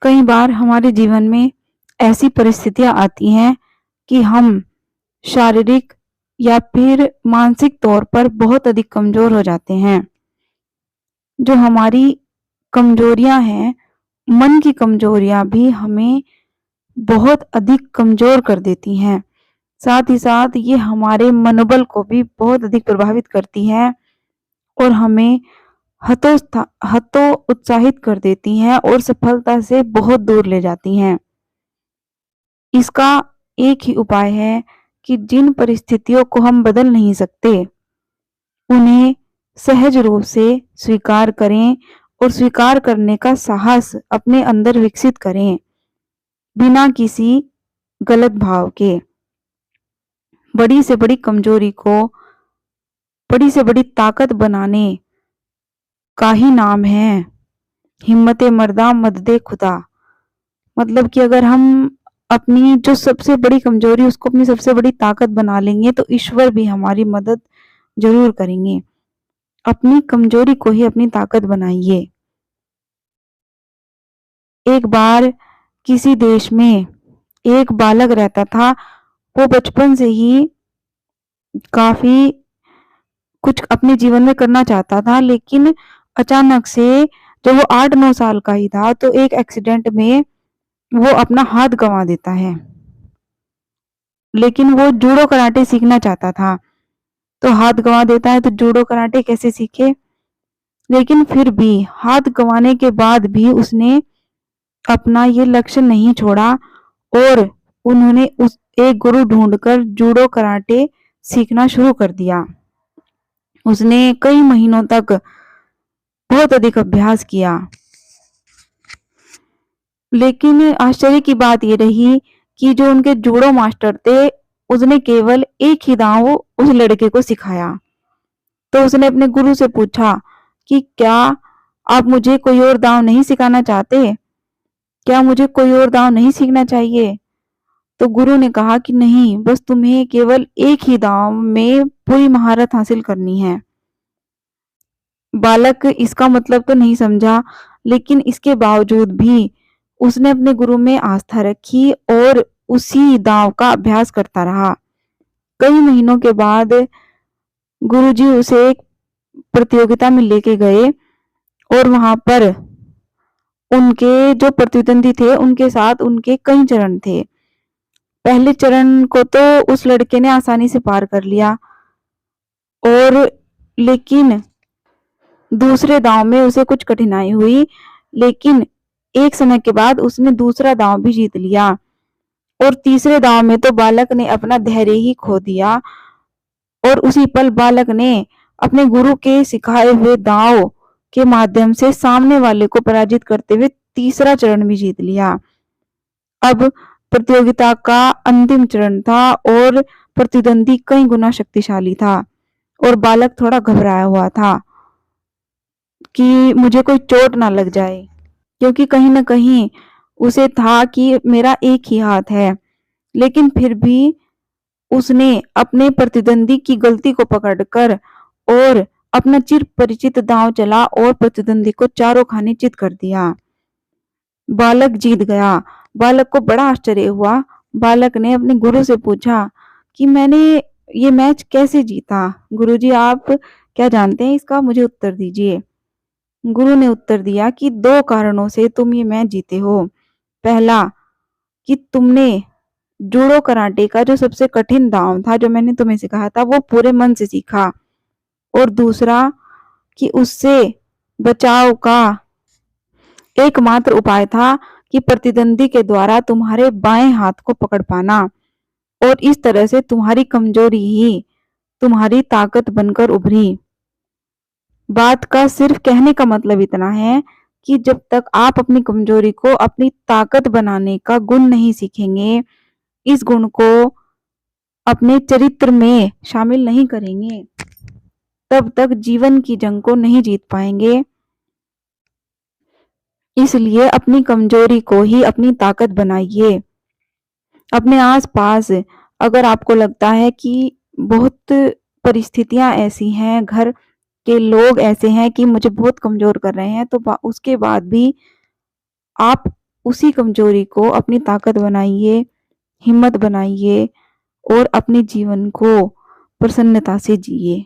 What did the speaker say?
कई बार हमारे जीवन में ऐसी परिस्थितियां आती हैं कि हम शारीरिक या फिर मानसिक तौर पर बहुत अधिक कमजोर हो जाते हैं। जो हमारी कमजोरियां हैं, मन की कमजोरियां भी हमें बहुत अधिक कमजोर कर देती हैं। साथ ही साथ ये हमारे मनोबल को भी बहुत अधिक प्रभावित करती है और हमें हतो उत्साहित कर देती हैं और सफलता से बहुत दूर ले जाती हैं। इसका एक ही उपाय है कि जिन परिस्थितियों को हम बदल नहीं सकते, उन्हें सहज रूप से स्वीकार करें और स्वीकार करने का साहस अपने अंदर विकसित करें, बिना किसी गलत भाव के। बड़ी से बड़ी कमजोरी को बड़ी से बड़ी ताकत बनाने का ही नाम है हिम्मते मर्दा मददे खुदा। मतलब कि अगर हम अपनी जो सबसे बड़ी कमजोरी उसको अपनी सबसे बड़ी ताकत बना लेंगे तो ईश्वर भी हमारी मदद जरूर करेंगे। अपनी कमजोरी को ही अपनी ताकत बनाइए। एक बार किसी देश में एक बालक रहता था। वो बचपन से ही काफी कुछ अपने जीवन में करना चाहता था, लेकिन अचानक से जब वो 8-9 साल का ही था तो एक एक्सीडेंट में वो अपना हाथ गंवा देता है। लेकिन वो जूडो कराटे सीखना चाहता था, तो हाथ गंवा देता है तो जूडो कराटे कैसे सीखे। लेकिन फिर भी हाथ गंवाने के बाद भी उसने अपना ये लक्ष्य नहीं छोड़ा और उन्होंने उस एक गुरु ढूंढकर जूडो कराटे सीखना शुरू कर दिया। उसने कई महीनों तक बहुत अधिक अभ्यास किया, लेकिन आश्चर्य की बात ये रही कि जो उनके जूडो मास्टर थे, उसने केवल एक ही दांव उस लड़के को सिखाया। तो उसने अपने गुरु से पूछा कि क्या आप मुझे कोई और दांव नहीं सिखाना चाहते? क्या मुझे कोई और दांव नहीं सीखना चाहिए? तो गुरु ने कहा कि नहीं, बस तुम्हें केवल एक ही दांव में पूरी महारत हासिल करनी है। बालक इसका मतलब तो नहीं समझा, लेकिन इसके बावजूद भी उसने अपने गुरु में आस्था रखी और उसी दांव का अभ्यास करता रहा। कई महीनों के बाद गुरुजी उसे एक प्रतियोगिता में लेके गए और वहां पर उनके जो प्रतिद्वंदी थे उनके साथ उनके कई चरण थे। पहले चरण को तो उस लड़के ने आसानी से पार कर लिया और लेकिन दूसरे दांव में उसे कुछ कठिनाई हुई, लेकिन एक समय के बाद उसने दूसरा दांव भी जीत लिया और तीसरे दांव में तो बालक ने अपना धैर्य ही खो दिया और उसी पल बालक ने अपने गुरु के सिखाए हुए दांव के माध्यम से सामने वाले को पराजित करते हुए तीसरा चरण भी जीत लिया। अब प्रतियोगिता का अंतिम चरण था और प्रतिद्वंदी कई गुना शक्तिशाली था और बालक थोड़ा घबराया हुआ था कि मुझे कोई चोट ना लग जाए, क्योंकि कहीं ना कहीं उसे था कि मेरा एक ही हाथ है। लेकिन फिर भी उसने अपने प्रतिद्वंदी की गलती को पकड़कर और अपना चिर परिचित दांव चला और प्रतिद्वंदी को चारों खाने चित कर दिया। बालक जीत गया। बालक को बड़ा आश्चर्य हुआ। बालक ने अपने गुरु से पूछा कि मैंने ये मैच कैसे जीता? गुरुजी, आप क्या जानते हैं इसका? मुझे उत्तर दीजिए। गुरु ने उत्तर दिया कि 2 कारणों से तुम ये मैच जीते हो। पहला कि तुमने जूडो कराटे का जो सबसे कठिन दांव था जो मैंने तुम्हें सिखाया था वो पूरे मन से सीखा, और दूसरा कि उससे बचाव का एकमात्र उपाय था कि प्रतिद्वंदी के द्वारा तुम्हारे बाएं हाथ को पकड़ पाना, और इस तरह से तुम्हारी कमजोरी ही तुम्हारी ताकत बनकर उभरी। बात का सिर्फ कहने का मतलब इतना है कि जब तक आप अपनी कमजोरी को अपनी ताकत बनाने का गुण नहीं सीखेंगे, इस गुण को अपने चरित्र में शामिल नहीं करेंगे, तब तक जीवन की जंग को नहीं जीत पाएंगे। इसलिए अपनी कमजोरी को ही अपनी ताकत बनाइए। अपने आसपास अगर आपको लगता है कि बहुत परिस्थितियां ऐसी हैं, घर के लोग ऐसे हैं कि मुझे बहुत कमजोर कर रहे हैं, तो उसके बाद भी आप उसी कमजोरी को अपनी ताकत बनाइए, हिम्मत बनाइए और अपने जीवन को प्रसन्नता से जिए।